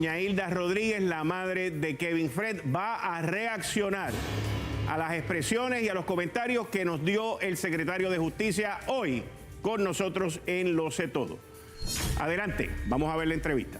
Doña Hilda Rodríguez, la madre de Kevin Fred, va a reaccionar a las expresiones y a los comentarios que nos dio el secretario de Justicia hoy con nosotros en Lo Sé Todo. Adelante, vamos a ver la entrevista.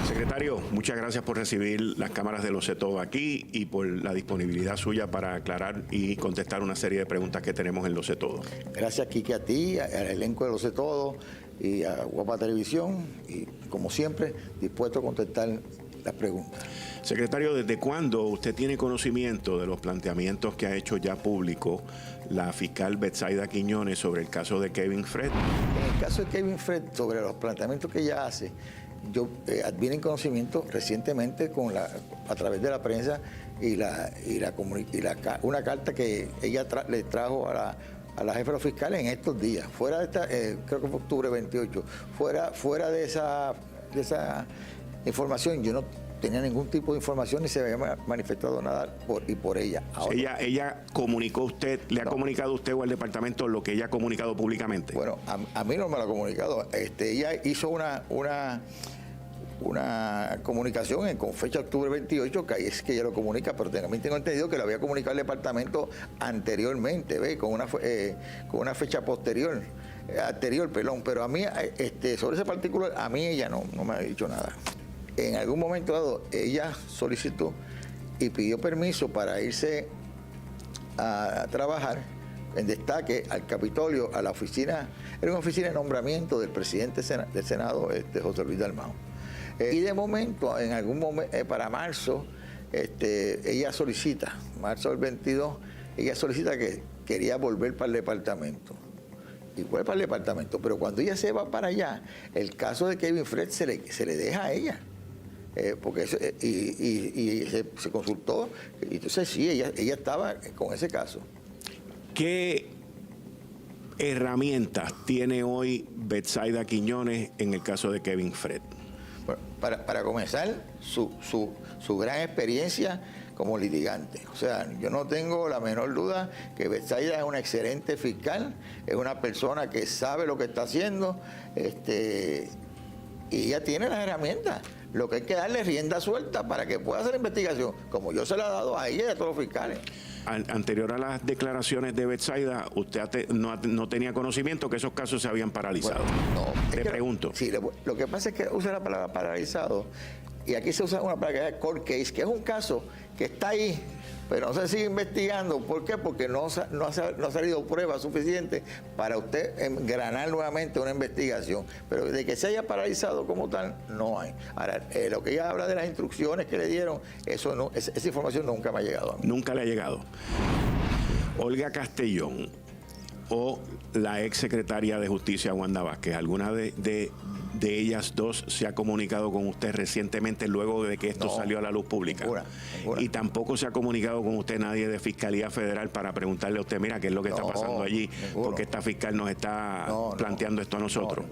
Secretario, muchas gracias por recibir las cámaras de Lo Sé Todo aquí y por la disponibilidad suya para aclarar y contestar una serie de preguntas que tenemos en Lo Sé Todo. Gracias, Quique, a ti, al elenco de Lo Sé Todo y a Guapa Televisión, y como siempre, dispuesto a contestar las preguntas. Secretario, ¿desde cuándo usted tiene conocimiento de los planteamientos que ha hecho ya público la fiscal Betsaida Quiñones sobre el caso de Kevin Fred? En el caso de Kevin Fred, sobre los planteamientos que ella hace, yo adquirí en conocimiento recientemente a través de la prensa una carta que ella le trajo a la jefa de los fiscales en estos días, fuera de esta, creo que fue octubre 28, fuera de esa información. Yo no tenía ningún tipo de información ni se había manifestado nada por ella. Ahora, ella comunicó a usted, le ha comunicado a usted o al departamento lo que ella ha comunicado públicamente. Bueno, a mí no me lo ha comunicado. Ella hizo una comunicación con fecha octubre 28, que ahí es que ella lo comunica, pero también tengo entendido que lo había comunicado al departamento anteriormente, ¿ve? Con una fecha anterior, pero a mí, sobre ese particular, a mí ella no me ha dicho nada. En algún momento dado, ella solicitó y pidió permiso para irse a trabajar en destaque al Capitolio, a la oficina, era una oficina de nombramiento del presidente del Senado, José Luis Dalmau. Y de momento, en algún momento, para marzo, ella solicita, marzo del 22, ella solicita que quería volver para el departamento. Y vuelve para el departamento, pero cuando ella se va para allá, el caso de Kevin Fred se le deja a ella. Porque se consultó, y entonces sí, ella estaba con ese caso. ¿Qué herramientas tiene hoy Betsaida Quiñones en el caso de Kevin Fred? Bueno, para comenzar, su gran experiencia como litigante. O sea, yo no tengo la menor duda que Betsaida es una excelente fiscal, es una persona que sabe lo que está haciendo, y ella tiene las herramientas. Lo que hay que darle rienda suelta para que pueda hacer investigación, como yo se la he dado a ella y a todos los fiscales. Anterior a las declaraciones de Betsaida, ¿usted no tenía conocimiento que esos casos se habían paralizado? Bueno, no. Te pregunto. Sí, lo que pasa es que usa la palabra paralizado, y aquí se usa una palabra que es court case, que es un caso que está ahí, pero no se sigue investigando. ¿Por qué? Porque no ha salido pruebas suficientes para usted engranar nuevamente una investigación. Pero de que se haya paralizado como tal, no hay. Ahora, lo que ella habla de las instrucciones que le dieron, esa información nunca me ha llegado a mí. Nunca le ha llegado. Olga Castellón o la ex secretaria de Justicia, Wanda Vázquez, ¿alguna de ellas dos se ha comunicado con usted recientemente luego de que esto salió a la luz pública? Ninguna. Y tampoco se ha comunicado con usted nadie de Fiscalía Federal para preguntarle a usted, mira, qué es lo que está pasando allí, porque esta fiscal nos está planteando esto a nosotros.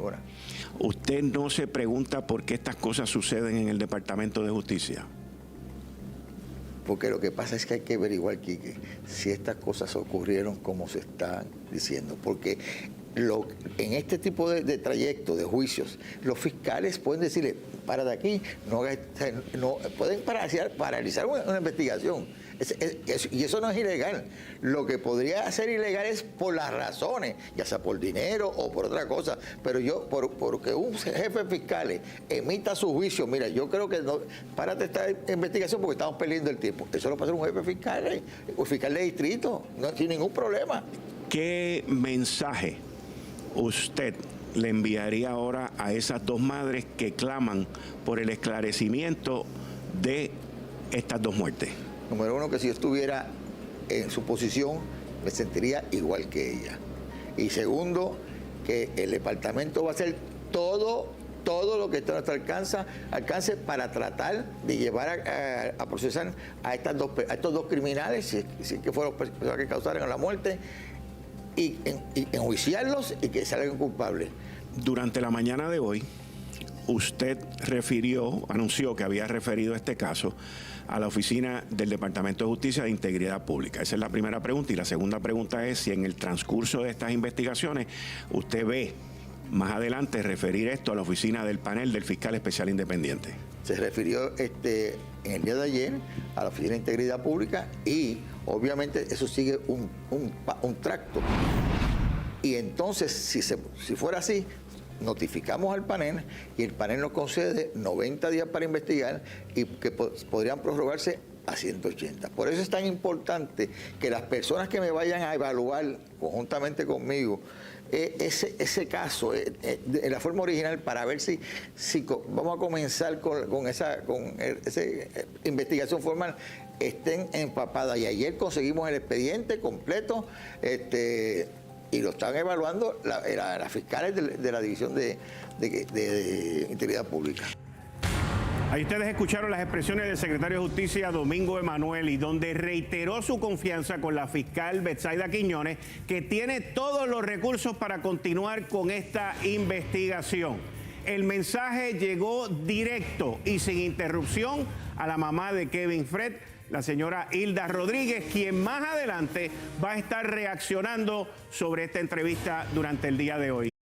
¿Usted no se pregunta por qué estas cosas suceden en el Departamento de Justicia? Porque lo que pasa es que hay que averiguar, Quique, si estas cosas ocurrieron como se están diciendo. Porque en este tipo de trayectos, de juicios, los fiscales pueden decirle, para de aquí, no pueden paralizar una investigación. Y eso no es ilegal. Lo que podría ser ilegal es por las razones, ya sea por dinero o por otra cosa. Pero porque un jefe fiscal emita su juicio, mira, yo creo que no, párate esta investigación porque estamos perdiendo el tiempo. Eso lo puede hacer un jefe fiscal, un fiscal de distrito, sin ningún problema. ¿Qué mensaje usted le enviaría ahora a esas dos madres que claman por el esclarecimiento de estas dos muertes? Número uno, que si yo estuviera en su posición, me sentiría igual que ella. Y segundo, que el departamento va a hacer todo lo que está a nuestro alcance para tratar de llevar a procesar a estos dos criminales, si que fueron las personas que causaron la muerte, y enjuiciarlos y que salgan culpables. Durante la mañana de hoy, usted anunció que había referido este caso a la oficina del Departamento de Justicia de Integridad Pública. Esa es la primera pregunta. Y la segunda pregunta es si en el transcurso de estas investigaciones usted ve más adelante referir esto a la oficina del panel del fiscal especial independiente. Se refirió en el día de ayer a la Oficina de Integridad Pública y obviamente eso sigue un tracto. Y entonces, si fuera así, notificamos al panel y el panel nos concede 90 días para investigar y que podrían prorrogarse a 180. Por eso es tan importante que las personas que me vayan a evaluar conjuntamente conmigo ese caso en la forma original para ver si vamos a comenzar con esa investigación formal, estén empapadas. Y ayer conseguimos el expediente completo y lo están evaluando las fiscales de la División de Integridad Pública. Ahí ustedes escucharon las expresiones del secretario de Justicia, Domingo Emanueli, donde reiteró su confianza con la fiscal Betsaida Quiñones, que tiene todos los recursos para continuar con esta investigación. El mensaje llegó directo y sin interrupción a la mamá de Kevin Fred, la señora Hilda Rodríguez, quien más adelante va a estar reaccionando sobre esta entrevista durante el día de hoy.